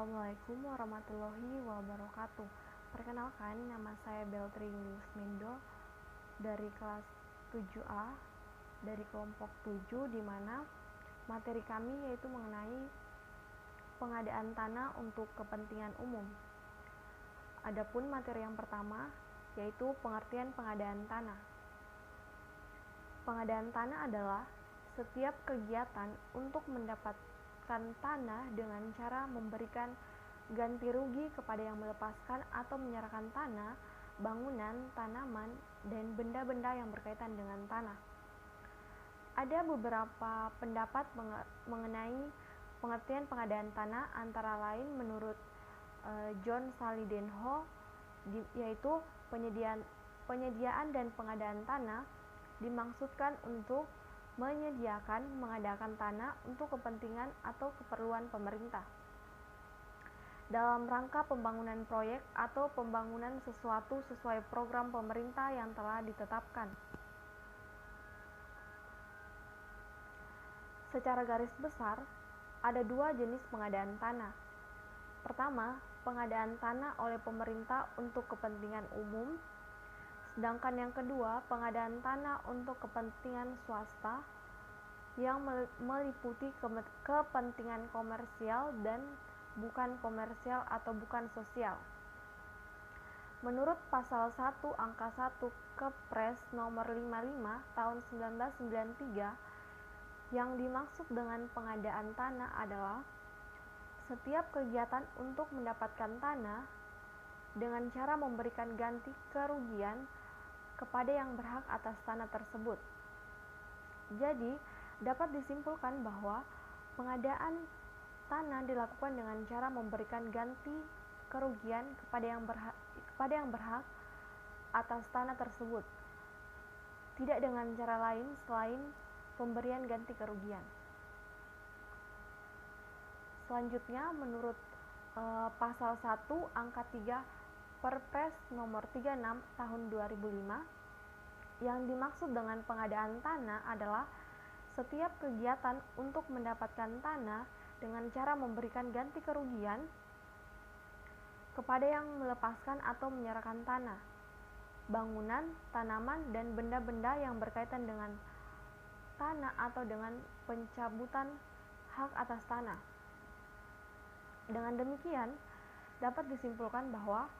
Assalamualaikum warahmatullahi wabarakatuh. Perkenalkan, nama saya Beltri Julius Mendo dari kelas 7A dari kelompok 7, di mana materi kami yaitu mengenai pengadaan tanah untuk kepentingan umum. Adapun materi yang pertama yaitu pengertian pengadaan tanah. Pengadaan tanah adalah setiap kegiatan untuk mendapatkan tanah dengan cara memberikan ganti rugi kepada yang melepaskan atau menyerahkan tanah, bangunan, tanaman, dan benda-benda yang berkaitan dengan tanah. Ada beberapa pendapat mengenai pengertian pengadaan tanah, antara lain menurut John Salidenho, yaitu penyediaan dan pengadaan tanah dimaksudkan untuk menyediakan, mengadakan tanah untuk kepentingan atau keperluan pemerintah dalam rangka pembangunan proyek atau pembangunan sesuatu sesuai program pemerintah yang telah ditetapkan. Secara garis besar, ada dua jenis pengadaan tanah. Pertama, pengadaan tanah oleh pemerintah untuk kepentingan umum. Sedangkan yang kedua, pengadaan tanah untuk kepentingan swasta yang meliputi kepentingan komersial dan bukan komersial atau bukan sosial. Menurut pasal 1 angka 1 Kepres nomor 55 tahun 1993, yang dimaksud dengan pengadaan tanah adalah setiap kegiatan untuk mendapatkan tanah dengan cara memberikan ganti kerugian kepada yang berhak atas tanah tersebut. Jadi, dapat disimpulkan bahwa pengadaan tanah dilakukan dengan cara memberikan ganti kerugian kepada yang berhak atas tanah tersebut, tidak dengan cara lain selain pemberian ganti kerugian. Selanjutnya, menurut pasal 1 angka 3 Perpres nomor 36 tahun 2005, yang dimaksud dengan pengadaan tanah adalah setiap kegiatan untuk mendapatkan tanah dengan cara memberikan ganti kerugian kepada yang melepaskan atau menyerahkan tanah, bangunan, tanaman, dan benda-benda yang berkaitan dengan tanah atau dengan pencabutan hak atas tanah. Dengan demikian, dapat disimpulkan bahwa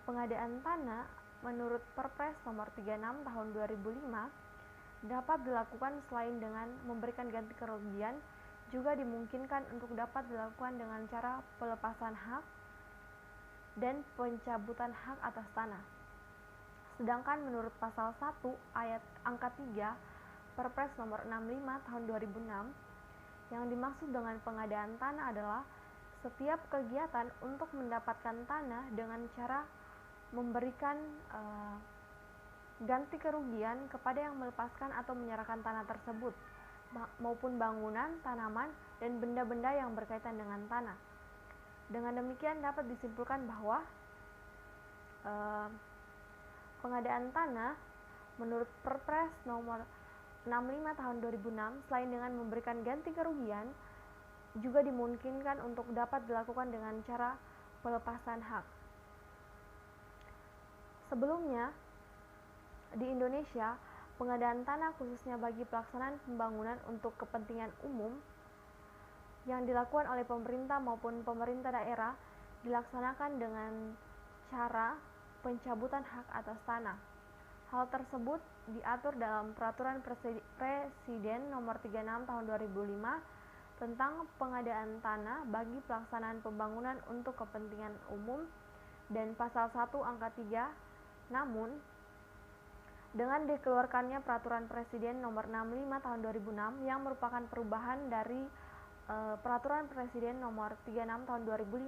pengadaan tanah menurut Perpres nomor 36 tahun 2005 dapat dilakukan selain dengan memberikan ganti kerugian, juga dimungkinkan untuk dapat dilakukan dengan cara pelepasan hak dan pencabutan hak atas tanah. Sedangkan menurut pasal 1 ayat angka 3 Perpres nomor 65 tahun 2006, yang dimaksud dengan pengadaan tanah adalah setiap kegiatan untuk mendapatkan tanah dengan cara memberikan ganti kerugian kepada yang melepaskan atau menyerahkan tanah tersebut, maupun bangunan, tanaman, dan benda-benda yang berkaitan dengan tanah. Dengan demikian dapat disimpulkan bahwa pengadaan tanah menurut Perpres nomor 65 tahun 2006 selain dengan memberikan ganti kerugian, juga dimungkinkan untuk dapat dilakukan dengan cara pelepasan hak. Sebelumnya, di Indonesia, pengadaan tanah khususnya bagi pelaksanaan pembangunan untuk kepentingan umum yang dilakukan oleh pemerintah maupun pemerintah daerah dilaksanakan dengan cara pencabutan hak atas tanah. Hal tersebut diatur dalam Peraturan Presiden nomor 36 tahun 2005 tentang pengadaan tanah bagi pelaksanaan pembangunan untuk kepentingan umum dan pasal 1 angka 3. Namun, dengan dikeluarkannya Peraturan Presiden nomor 65 tahun 2006 yang merupakan perubahan dari Peraturan Presiden nomor 36 tahun 2005,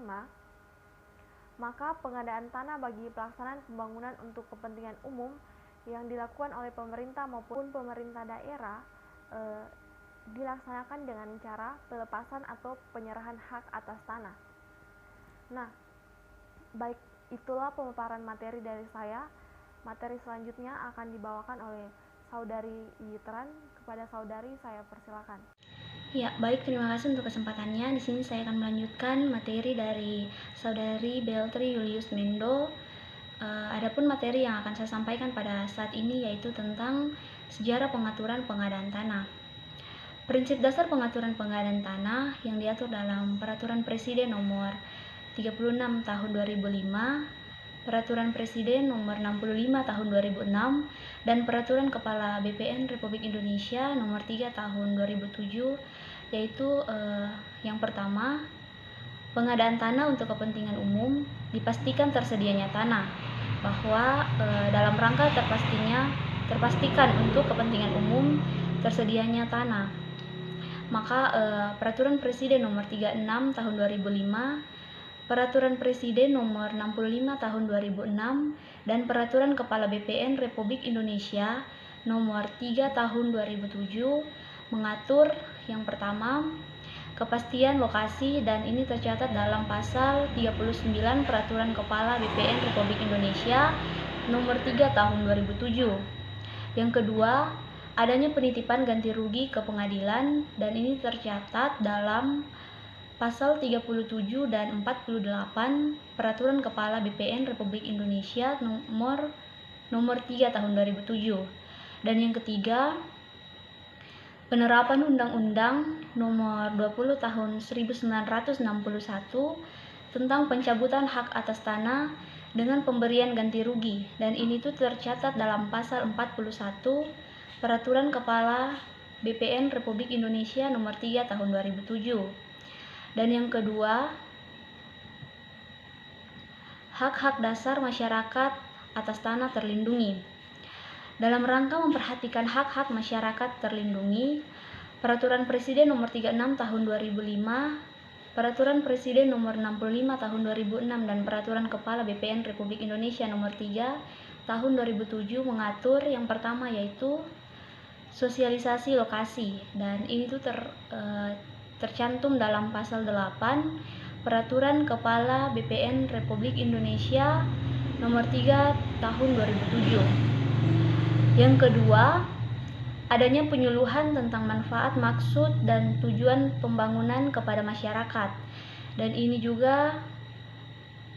maka pengadaan tanah bagi pelaksanaan pembangunan untuk kepentingan umum yang dilakukan oleh pemerintah maupun pemerintah daerah dilaksanakan dengan cara pelepasan atau penyerahan hak atas tanah. Nah, baik, itulah pemaparan materi dari saya. Materi selanjutnya akan dibawakan oleh Saudari Yitran. Kepada saudari saya persilakan. Ya, baik, terima kasih untuk kesempatannya. Di sini saya akan melanjutkan materi dari Saudari Beltri Julius Mendo. Adapun materi yang akan saya sampaikan pada saat ini yaitu tentang sejarah pengaturan pengadaan tanah. Prinsip dasar pengaturan pengadaan tanah yang diatur dalam Peraturan Presiden Nomor 36 Tahun 2005, Peraturan Presiden Nomor 65 Tahun 2006, dan Peraturan Kepala BPN Republik Indonesia Nomor 3 Tahun 2007, yaitu yang pertama, pengadaan tanah untuk kepentingan umum dipastikan tersedianya tanah, bahwa dalam rangka terpastikan untuk kepentingan umum tersedianya tanah, maka Peraturan Presiden Nomor 36 Tahun 2005, Peraturan Presiden Nomor 65 Tahun 2006, dan Peraturan Kepala BPN Republik Indonesia Nomor 3 Tahun 2007 mengatur yang pertama, kepastian lokasi, dan ini tercatat dalam pasal 39 Peraturan Kepala BPN Republik Indonesia Nomor 3 Tahun 2007. Yang kedua, adanya penitipan ganti rugi ke pengadilan, dan ini tercatat dalam Pasal 37 dan 48 Peraturan Kepala BPN Republik Indonesia nomor 3 tahun 2007. Dan yang ketiga, penerapan Undang-Undang Nomor 20 Tahun 1961 tentang pencabutan hak atas tanah dengan pemberian ganti rugi, dan ini tuh tercatat dalam Pasal 41 Peraturan Kepala BPN Republik Indonesia Nomor 3 Tahun 2007. Dan yang kedua, hak-hak dasar masyarakat atas tanah terlindungi. Dalam rangka memperhatikan hak-hak masyarakat terlindungi, Peraturan Presiden Nomor 36 Tahun 2005, Peraturan Presiden Nomor 65 Tahun 2006, dan Peraturan Kepala BPN Republik Indonesia Nomor 3 Tahun 2007 mengatur yang pertama yaitu sosialisasi lokasi, dan ini tuh tercantum dalam pasal 8 Peraturan Kepala BPN Republik Indonesia Nomor 3 Tahun 2007. Yang kedua, adanya penyuluhan tentang manfaat, maksud, dan tujuan pembangunan kepada masyarakat, dan ini juga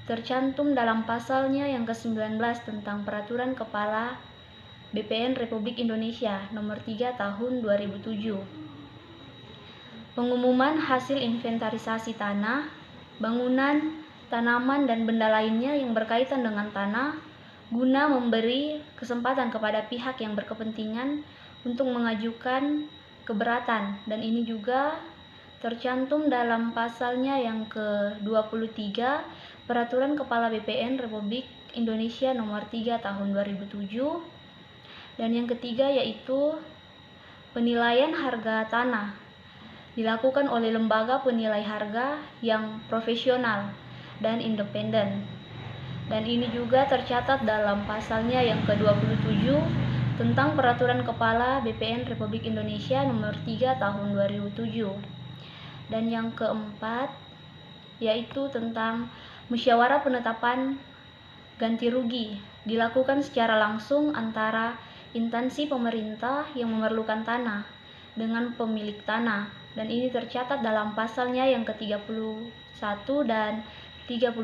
tercantum dalam pasalnya yang ke-19 tentang Peraturan Kepala BPN Republik Indonesia Nomor 3 Tahun 2007. Pengumuman hasil inventarisasi tanah, bangunan, tanaman, dan benda lainnya yang berkaitan dengan tanah guna memberi kesempatan kepada pihak yang berkepentingan untuk mengajukan keberatan, dan ini juga tercantum dalam pasalnya yang ke-23 Peraturan Kepala BPN Republik Indonesia Nomor 3 Tahun 2007. Dan yang ketiga yaitu penilaian harga tanah dilakukan oleh lembaga penilai harga yang profesional dan independen, dan ini juga tercatat dalam pasalnya yang ke-27 tentang Peraturan Kepala BPN Republik Indonesia Nomor 3 Tahun 2007. Dan yang keempat yaitu tentang musyawarah penetapan ganti rugi dilakukan secara langsung antara instansi pemerintah yang memerlukan tanah dengan pemilik tanah, dan ini tercatat dalam pasalnya yang ke-31 dan 32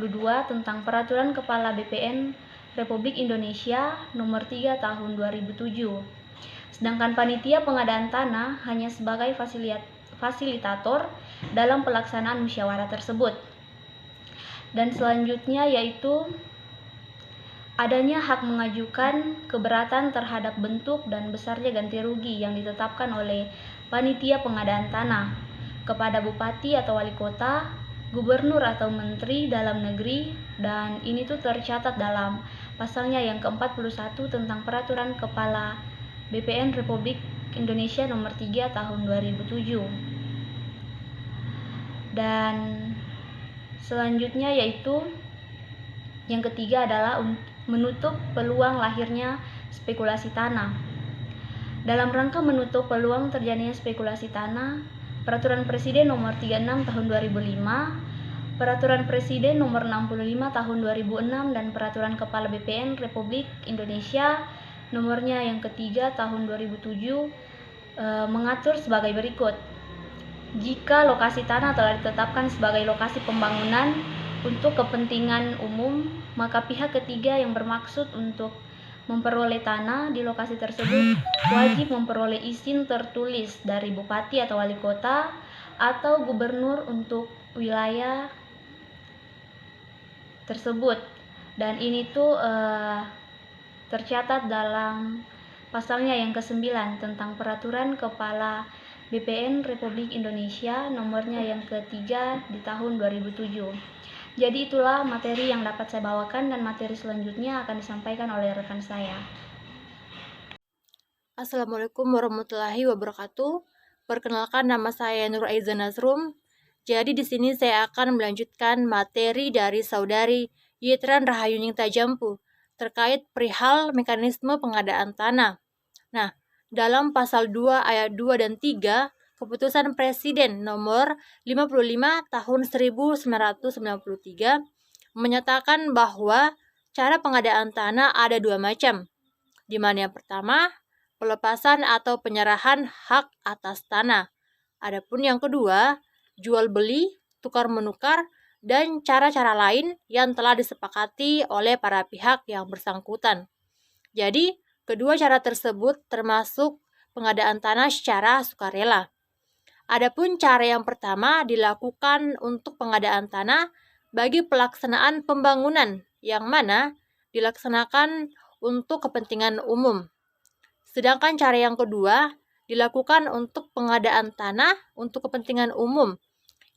tentang Peraturan Kepala BPN Republik Indonesia Nomor 3 Tahun 2007. Sedangkan panitia pengadaan tanah hanya sebagai fasilitator dalam pelaksanaan musyawarah tersebut. Dan selanjutnya yaitu adanya hak mengajukan keberatan terhadap bentuk dan besarnya ganti rugi yang ditetapkan oleh panitia pengadaan tanah kepada bupati atau wali kota, gubernur atau menteri dalam negeri, dan ini tuh tercatat dalam pasalnya yang ke-41 tentang Peraturan Kepala BPN Republik Indonesia Nomor 3 Tahun 2007. Dan selanjutnya yaitu yang ketiga adalah menutup peluang lahirnya spekulasi tanah. Dalam rangka menutup peluang terjadinya spekulasi tanah, Peraturan Presiden Nomor 36 Tahun 2005, Peraturan Presiden Nomor 65 Tahun 2006, dan Peraturan Kepala BPN Republik Indonesia nomornya yang ketiga Tahun 2007 mengatur sebagai berikut. jika lokasi tanah telah ditetapkan sebagai lokasi pembangunan untuk kepentingan umum, maka pihak ketiga yang bermaksud untuk memperoleh tanah di lokasi tersebut wajib memperoleh izin tertulis dari bupati atau wali kota atau gubernur untuk wilayah tersebut. Dan ini tuh tercatat dalam pasalnya yang ke-9 tentang Peraturan Kepala BPN Republik Indonesia nomornya yang ke-3 di tahun 2007. Jadi itulah materi yang dapat saya bawakan, dan materi selanjutnya akan disampaikan oleh rekan saya. Assalamualaikum warahmatullahi wabarakatuh. Perkenalkan, nama saya Nur Aiza Nasrum. Jadi di sini saya akan melanjutkan materi dari saudari Yitran Rahayuning Tajampu terkait perihal mekanisme pengadaan tanah. Nah, dalam pasal 2 ayat 2 dan 3 Keputusan Presiden nomor 55 tahun 1993 menyatakan bahwa cara pengadaan tanah ada dua macam, di mana yang pertama, pelepasan atau penyerahan hak atas tanah. Adapun yang kedua, jual beli, tukar menukar, dan cara-cara lain yang telah disepakati oleh para pihak yang bersangkutan. Jadi, kedua cara tersebut termasuk pengadaan tanah secara sukarela. Adapun cara yang pertama dilakukan untuk pengadaan tanah bagi pelaksanaan pembangunan yang mana dilaksanakan untuk kepentingan umum. Sedangkan cara yang kedua dilakukan untuk pengadaan tanah untuk kepentingan umum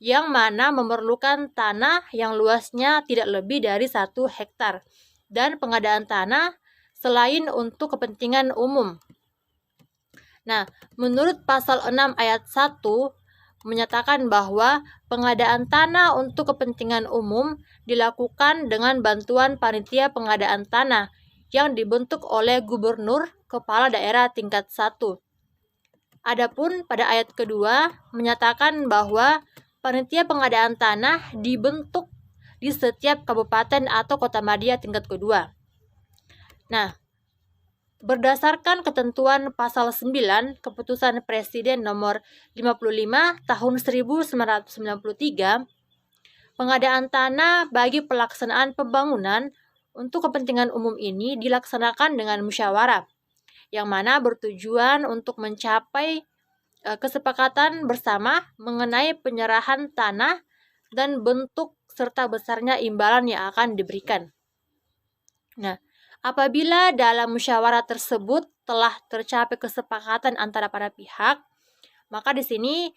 yang mana memerlukan tanah yang luasnya tidak lebih dari 1 hektar dan pengadaan tanah selain untuk kepentingan umum. Nah, menurut pasal 6 ayat 1 menyatakan bahwa pengadaan tanah untuk kepentingan umum dilakukan dengan bantuan panitia pengadaan tanah yang dibentuk oleh gubernur kepala daerah tingkat 1. Adapun pada ayat kedua menyatakan bahwa panitia pengadaan tanah dibentuk di setiap kabupaten atau kota madya tingkat kedua. Nah, berdasarkan ketentuan pasal 9 Keputusan Presiden nomor 55 tahun 1993, pengadaan tanah bagi pelaksanaan pembangunan untuk kepentingan umum ini dilaksanakan dengan musyawarah, yang mana bertujuan untuk mencapai kesepakatan bersama mengenai penyerahan tanah dan bentuk serta besarnya imbalan yang akan diberikan. Nah, apabila dalam musyawarah tersebut telah tercapai kesepakatan antara para pihak, maka di sini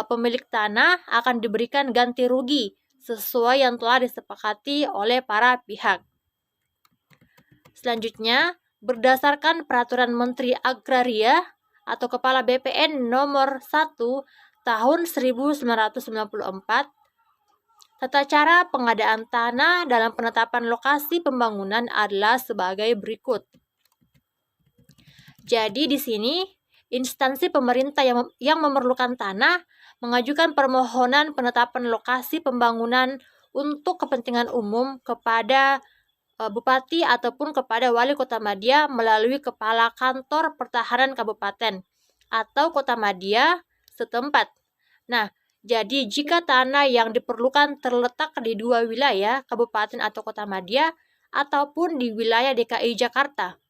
pemilik tanah akan diberikan ganti rugi sesuai yang telah disepakati oleh para pihak. Selanjutnya, berdasarkan Peraturan Menteri Agraria atau Kepala BPN nomor 1 tahun 1994, tata cara pengadaan tanah dalam penetapan lokasi pembangunan adalah sebagai berikut. Jadi di sini instansi pemerintah yang memerlukan tanah mengajukan permohonan penetapan lokasi pembangunan untuk kepentingan umum kepada bupati ataupun kepada wali kota madya melalui kepala kantor pertahanan kabupaten atau kota madya setempat. Nah, jadi jika tanah yang diperlukan terletak di dua wilayah, kabupaten atau kota madya, ataupun di wilayah DKI Jakarta,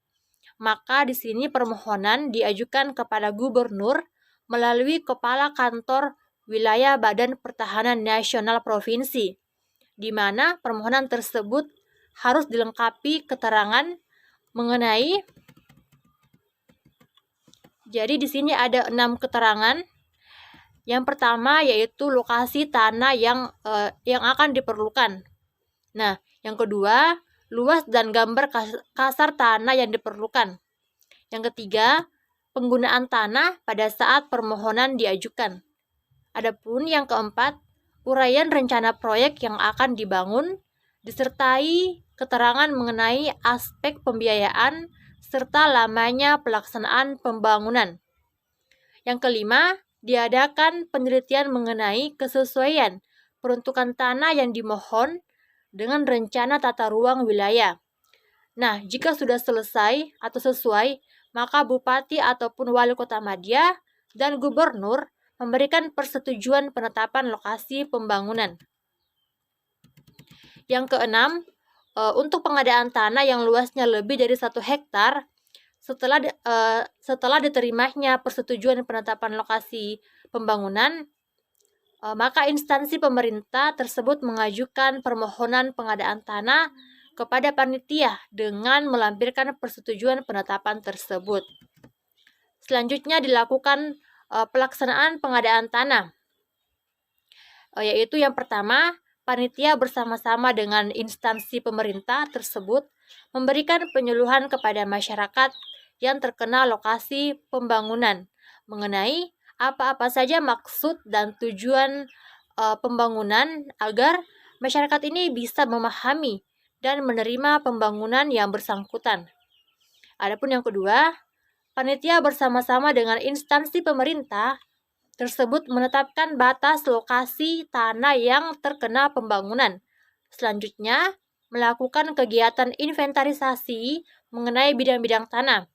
maka di sini permohonan diajukan kepada gubernur melalui kepala kantor wilayah Badan Pertahanan Nasional Provinsi, di mana permohonan tersebut harus dilengkapi keterangan mengenai. Jadi di sini ada 6 keterangan. Yang pertama yaitu lokasi tanah yang akan diperlukan. Nah, yang kedua, luas dan gambar kasar tanah yang diperlukan. Yang ketiga, penggunaan tanah pada saat permohonan diajukan. Adapun yang keempat, uraian rencana proyek yang akan dibangun disertai keterangan mengenai aspek pembiayaan serta lamanya pelaksanaan pembangunan. Yang kelima, diadakan penelitian mengenai kesesuaian peruntukan tanah yang dimohon dengan rencana tata ruang wilayah. Nah, jika sudah selesai atau sesuai, maka bupati ataupun wali kota madya dan gubernur memberikan persetujuan penetapan lokasi pembangunan. Yang keenam, untuk pengadaan tanah yang luasnya lebih dari 1 hektar, setelah diterimanya persetujuan penetapan lokasi pembangunan, maka instansi pemerintah tersebut mengajukan permohonan pengadaan tanah kepada panitia dengan melampirkan persetujuan penetapan tersebut. Selanjutnya dilakukan pelaksanaan pengadaan tanah, yaitu yang pertama, panitia bersama-sama dengan instansi pemerintah tersebut memberikan penyuluhan kepada masyarakat yang terkena lokasi pembangunan mengenai apa-apa saja maksud dan tujuan pembangunan agar masyarakat ini bisa memahami dan menerima pembangunan yang bersangkutan. Adapun yang kedua, panitia bersama-sama dengan instansi pemerintah tersebut menetapkan batas lokasi tanah yang terkena pembangunan. Selanjutnya, melakukan kegiatan inventarisasi mengenai bidang-bidang tanah,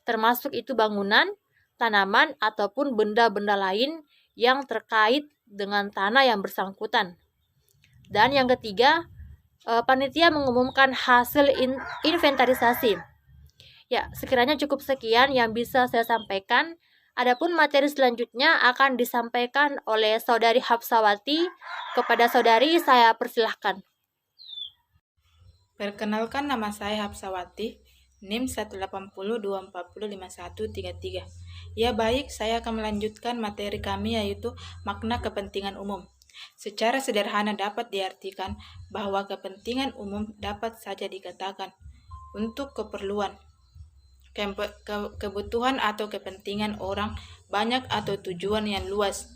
termasuk itu bangunan, tanaman, ataupun benda-benda lain yang terkait dengan tanah yang bersangkutan. Dan yang ketiga, panitia mengumumkan hasil inventarisasi. Ya, sekiranya cukup sekian yang bisa saya sampaikan. Adapun materi selanjutnya akan disampaikan oleh Saudari Hapsawati. Kepada saudari saya persilahkan. Perkenalkan, nama saya Hapsawati, NIM 18024051133. Ya baik, saya akan melanjutkan materi kami yaitu makna kepentingan umum. Secara sederhana dapat diartikan bahwa kepentingan umum dapat saja dikatakan untuk keperluan, kebutuhan atau kepentingan orang banyak atau tujuan yang luas.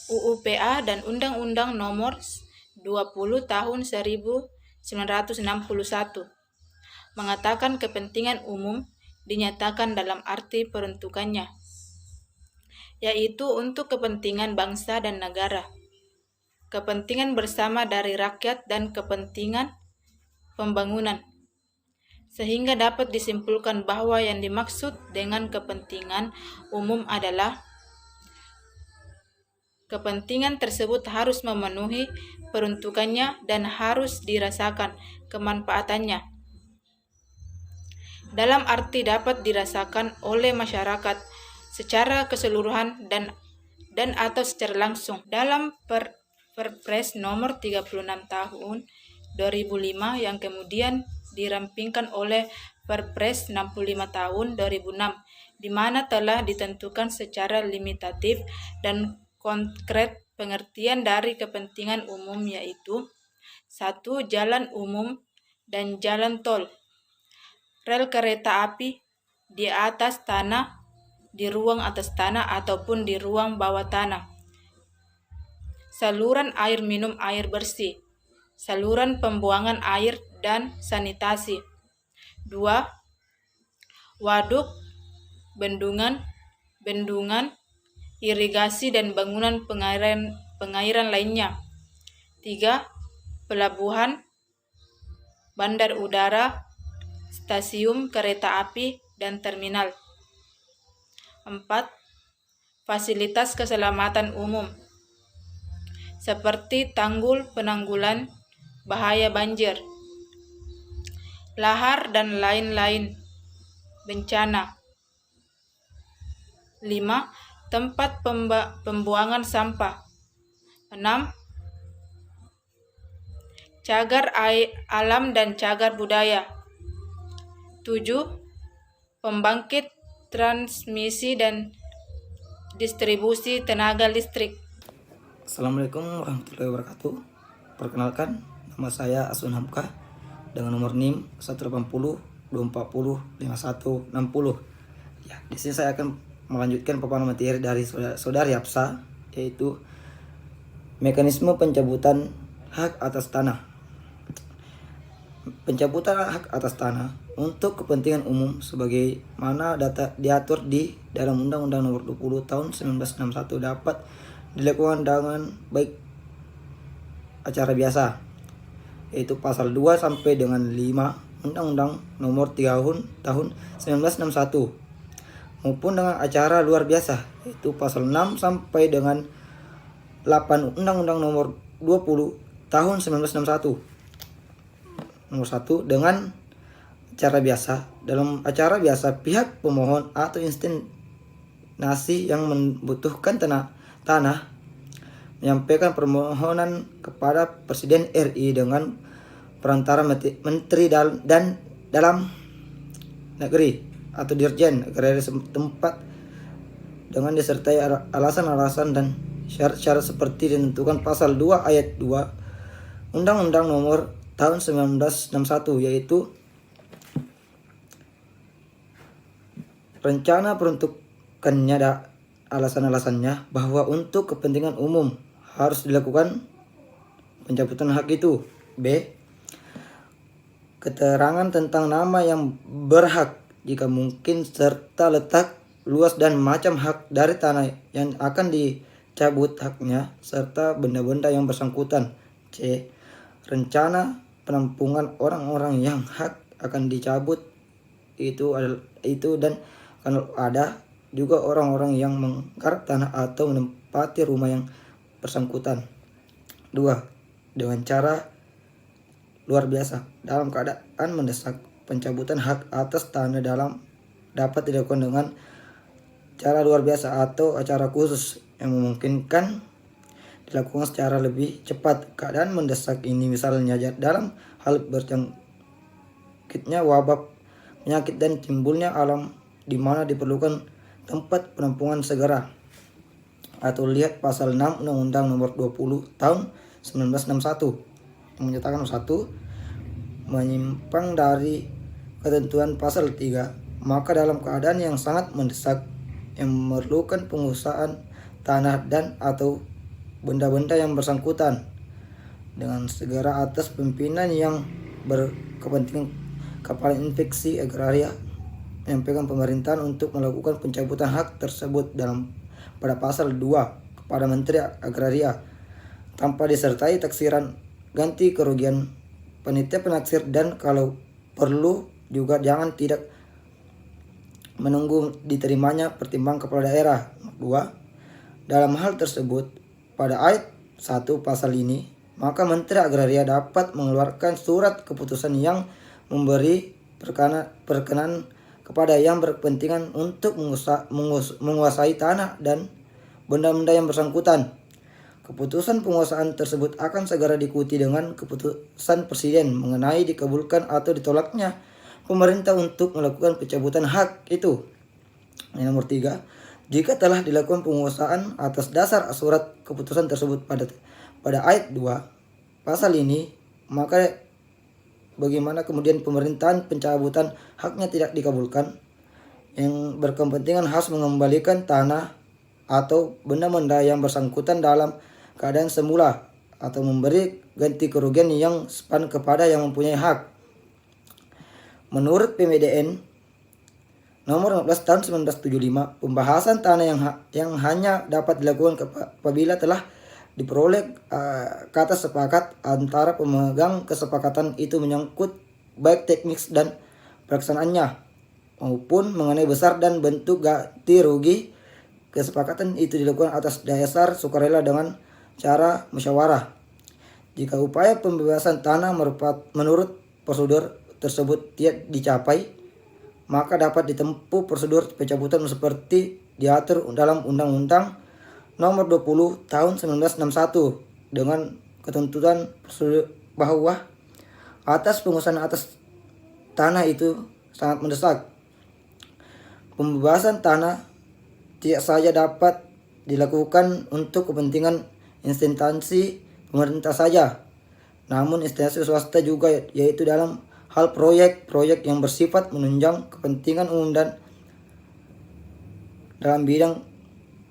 UUPA dan Undang-Undang Nomor 20 Tahun 1961 mengatakan kepentingan umum dinyatakan dalam arti peruntukannya, yaitu untuk kepentingan bangsa dan negara, kepentingan bersama dari rakyat dan kepentingan pembangunan. Sehingga dapat disimpulkan bahwa yang dimaksud dengan kepentingan umum adalah kepentingan tersebut harus memenuhi peruntukannya dan harus dirasakan kemanfaatannya. Dalam arti dapat dirasakan oleh masyarakat secara keseluruhan dan atau secara langsung. Dalam Perpres nomor 36 tahun 2005 yang kemudian dirampingkan oleh Perpres 65 tahun 2006, di mana telah ditentukan secara limitatif dan konkret pengertian dari kepentingan umum, yaitu 1. Jalan umum dan jalan tol, rel kereta api di atas tanah, di ruang atas tanah ataupun di ruang bawah tanah, saluran air minum air bersih, saluran pembuangan air dan sanitasi. 2. Waduk, bendungan, irigasi dan bangunan pengairan lainnya. 3. Pelabuhan, bandar udara, stasiun kereta api dan terminal. 4. Fasilitas keselamatan umum seperti tanggul penanggulan bahaya banjir, lahar dan lain-lain bencana. 5. Tempat pembuangan sampah. 6. Cagar alam dan cagar budaya. 7. Pembangkit transmisi dan distribusi tenaga listrik. Assalamualaikum warahmatullahi wabarakatuh. Perkenalkan, nama saya Asun Hamka dengan nomor NIM 180-240-5160. Ya, di sini saya akan melanjutkan paparan materi dari saudari Hapsa, yaitu mekanisme pencabutan hak atas tanah. Pencabutan hak atas tanah untuk kepentingan umum sebagaimana diatur di dalam Undang-Undang Nomor 20 Tahun 1961 dapat dilakukan dengan baik acara biasa, yaitu pasal 2 sampai dengan 5 Undang-Undang Nomor 3 Tahun 1961. maupun dengan acara luar biasa, yaitu pasal 6 sampai dengan 8 Undang-Undang Nomor 20 Tahun 1961. Nomor 1, dengan acara biasa. Dalam acara biasa, pihak pemohon atau instansi yang membutuhkan tanah menyampaikan permohonan kepada Presiden RI dengan perantara Menteri Dalam Negeri atau Dirjen Agraria setempat dengan disertai alasan-alasan dan syarat-syarat seperti ditentukan pasal 2 ayat 2 Undang-Undang Nomor Tahun 1961, yaitu rencana peruntukannya alasan-alasannya bahwa untuk kepentingan umum harus dilakukan pencabutan hak itu. B. Keterangan tentang nama yang berhak jika mungkin serta letak, luas dan macam hak dari tanah yang akan dicabut haknya serta benda-benda yang bersangkutan. C. Rencana penampungan orang-orang yang hak akan dicabut itu dan kalau ada juga orang-orang yang menggarap tanah atau menempati rumah yang bersangkutan. 2. Dengan cara luar biasa, dalam keadaan mendesak, pencabutan hak atas tanah dapat dilakukan dengan cara luar biasa atau acara khusus yang memungkinkan dilakukan secara lebih cepat. Keadaan mendesak ini misalnya dalam hal berjangkitnya wabah, penyakit dan timbulnya alam di mana diperlukan tempat penampungan segera. Atau lihat pasal 6 Undang-Undang Nomor 20 Tahun 1961 yang menyatakan 1. Menyimpang dari ketentuan pasal 3, maka dalam keadaan yang sangat mendesak yang memerlukan penguasaan tanah dan atau benda-benda yang bersangkutan dengan segera atas pimpinan yang berkepentingan kepala inspeksi agraria menyampaikan pemerintahan untuk melakukan pencabutan hak tersebut pada pasal 2 kepada Menteri Agraria tanpa disertai taksiran ganti kerugian panitia penaksir, dan kalau perlu juga tidak menunggu diterimanya pertimbangan kepala daerah. 2. Dalam hal tersebut pada ayat 1 pasal ini, maka Menteri Agraria dapat mengeluarkan surat keputusan yang memberi perkenan kepada yang berkepentingan untuk menguasai tanah dan benda-benda yang bersangkutan. Keputusan penguasaan tersebut akan segera diikuti dengan keputusan Presiden mengenai dikabulkan atau ditolaknya pemerintah untuk melakukan pencabutan hak itu. Yang nomor 3, jika telah dilakukan penguasaan atas dasar surat keputusan tersebut pada ayat 2 pasal ini, maka bagaimana kemudian pemerintahan pencabutan haknya tidak dikabulkan, yang berkepentingan harus mengembalikan tanah atau benda-benda yang bersangkutan dalam keadaan semula atau memberi ganti kerugian yang sepan kepada yang mempunyai hak. Menurut PMDN Nomor 15 Tahun 1975, pembahasan tanah yang hanya dapat dilakukan apabila telah diperoleh kata sepakat antara pemegang kesepakatan itu menyangkut baik teknis dan pelaksanaannya maupun mengenai besar dan bentuk ganti rugi. Kesepakatan itu dilakukan atas dasar sukarela dengan cara musyawarah. Jika upaya pembebasan tanah menurut prosedur tersebut tidak dicapai, maka dapat ditempuh prosedur pencabutan seperti diatur dalam Undang-Undang Nomor 20 Tahun 1961 dengan ketentuan prosedur bahwa atas penguasaan atas tanah itu sangat mendesak. Pembebasan tanah tidak saja dapat dilakukan untuk kepentingan instansi pemerintah saja, namun instansi swasta juga, yaitu dalam hal proyek-proyek yang bersifat menunjang kepentingan umum dan dalam bidang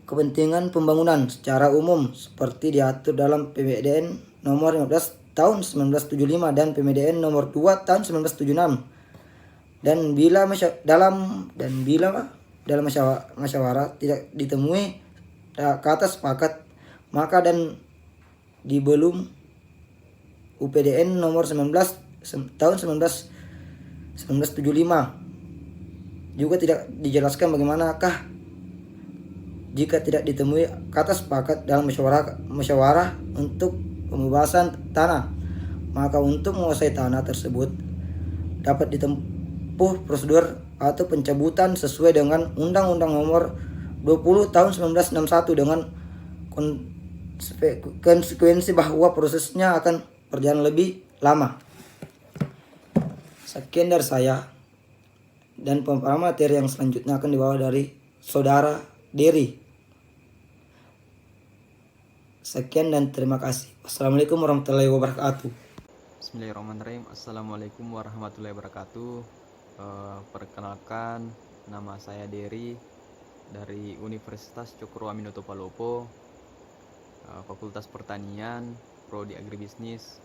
kepentingan pembangunan secara umum seperti diatur dalam PMDN Nomor 15 Tahun 1975 dan PMDN Nomor 2 Tahun 1976. Dan bila dalam musyawarah tidak ditemui kata sepakat, maka dan di belum UPDN Nomor 19 Tahun 1975 Juga tidak dijelaskan bagaimanakah jika tidak ditemui kata sepakat dalam musyawarah untuk pembebasan tanah. Maka untuk menguasai tanah tersebut dapat ditempuh prosedur atau pencabutan sesuai dengan Undang-Undang Nomor 20 Tahun 1961 dengan konsekuensi bahwa prosesnya akan berjalan lebih lama. Sekian dari saya, dan pemaparan materi yang selanjutnya akan dibawa dari Saudara Dery. Sekian dan terima kasih. Wassalamualaikum warahmatullahi wabarakatuh. Bismillahirrahmanirrahim. Assalamualaikum warahmatullahi wabarakatuh. Perkenalkan, nama saya Dery dari Universitas Cokro Aminoto Palopo, Fakultas Pertanian, Prodi Agribisnis,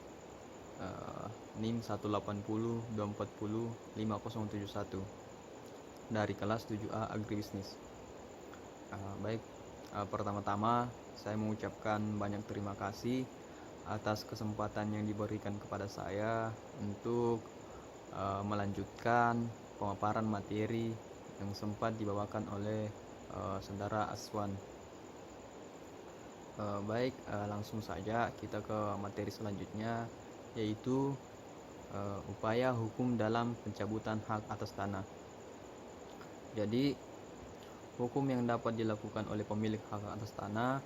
NIM 180240571 dari kelas 7A Agribisnis. Pertama-tama saya mengucapkan banyak terima kasih atas kesempatan yang diberikan kepada saya untuk melanjutkan pemaparan materi yang sempat dibawakan oleh Saudara Aswan. Langsung saja kita ke materi selanjutnya, yaitu upaya hukum dalam pencabutan hak atas tanah. Jadi, hukum yang dapat dilakukan oleh pemilik hak atas tanah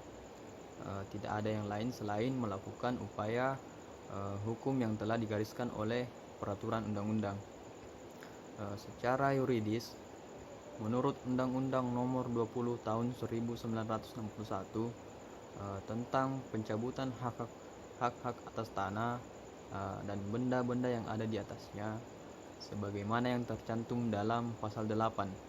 tidak ada yang lain selain melakukan upaya hukum yang telah digariskan oleh peraturan undang-undang. Secara yuridis, menurut Undang-Undang Nomor 20 Tahun 1961 tentang pencabutan hak-hak atas tanah dan benda-benda yang ada di atasnya, sebagaimana yang tercantum dalam pasal 8.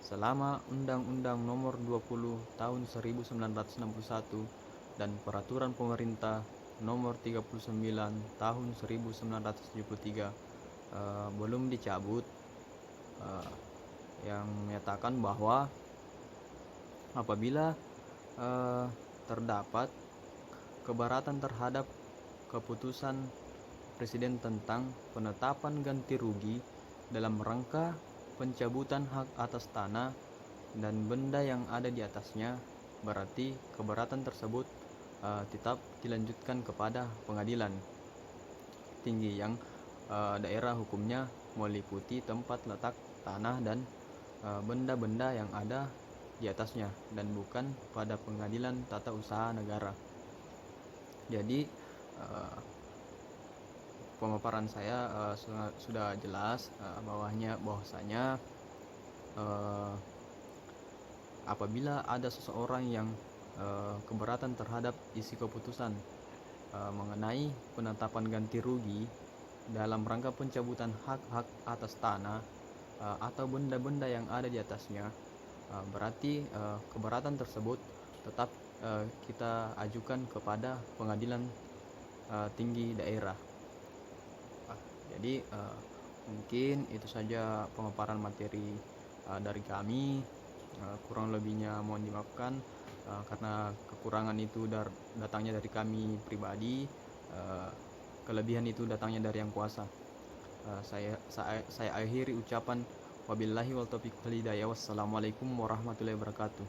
Selama Undang-Undang Nomor 20 Tahun 1961 dan Peraturan Pemerintah Nomor 39 Tahun 1973 belum dicabut, yang menyatakan bahwa apabila terdapat keberatan terhadap keputusan Presiden tentang penetapan ganti rugi dalam rangka pencabutan hak atas tanah dan benda yang ada di atasnya, berarti keberatan tersebut tetap dilanjutkan kepada pengadilan tinggi yang daerah hukumnya meliputi tempat letak tanah dan benda-benda yang ada di atasnya, dan bukan pada pengadilan tata usaha negara. Jadi pemaparan saya sudah jelas bahwasanya apabila ada seseorang yang keberatan terhadap isi keputusan mengenai penetapan ganti rugi dalam rangka pencabutan hak-hak atas tanah atau benda-benda yang ada di atasnya, berarti keberatan tersebut tetap kita ajukan kepada pengadilan tinggi daerah. Jadi mungkin itu saja pemaparan materi dari kami. Kurang lebihnya mohon dimaafkan karena kekurangan itu datangnya dari kami pribadi, kelebihan itu datangnya dari Yang Kuasa. Saya akhiri ucapan wabillahi wal taufiq wal hidayah. Wassalamualaikum warahmatullahi wabarakatuh.